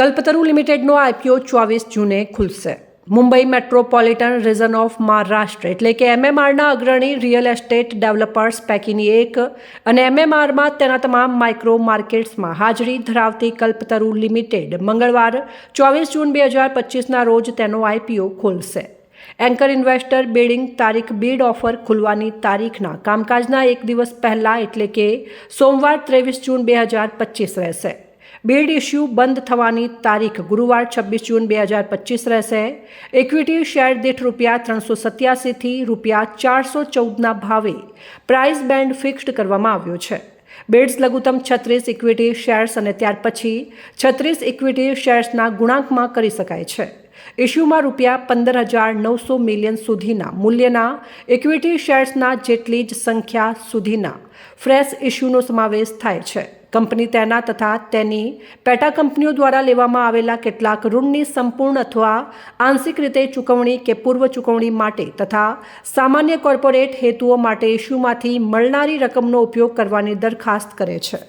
કલ્પતરુ લિમિટેડનો IPO 24 જૂને ખુલશે। Mumbai metropolitan region of Maharashtra એટલે કે MMRના અગ્રણી રિયલ એસ્ટેટ ડેવલપર્સ પૈકીની એક અને MMRમાં તેના તમામ માઇક્રો માર્કેટ્સમાં હાજરી ધરાવતી કલ્પતરુ લિમિટેડ મંગળવાર 24 જૂન 2025ના રોજ તેનો આઈપીઓ ખોલશે। એન્કર ઇન્વેસ્ટર બિડિંગ તારીખ બીડ ઓફર ખુલવાની તારીખના કામકાજના એક દિવસ પહેલાં એટલે કે સોમવાર 23 જૂન 2025 રહેશે। બીડ ઇસ્યુ બંધ થવાની તારીખ ગુરુવાર 26 જૂન 2025 રહેશે। ઇક્વિટી શેર દીઠ ₹387 થી ₹414ના ભાવે પ્રાઇસ બેન્ડ ફિક્સ્ડ કરવામાં આવ્યો છે। બિડ્સ લઘુત્તમ 36 ઇક્વિટી શેર્સ અને ત્યાર પછી 36 ઇક્વિટી શેર્સના ગુણાંકમાં કરી શકાય છે। ઇસ્યુમાં ₹15,900 મિલિયન સુધીના મૂલ્યના ઇક્વિટી શેર્સના જેટલી જ સંખ્યા સુધીના ફ્રેશ ઇસ્યુનો સમાવેશ થાય છે। કંપની તેના તથા તેની પેટા કંપનીઓ દ્વારા લેવામાં આવેલા કેટલાક ઋણની સંપૂર્ણ અથવા આંશિક રીતે ચૂકવણી કે પૂર્વ ચૂકવણી માટે તથા સામાન્ય કોર્પોરેટ હેતુઓ માટે ઇસ્યુમાંથી મળનારી રકમનો ઉપયોગ કરવાની દરખાસ્ત કરે છે।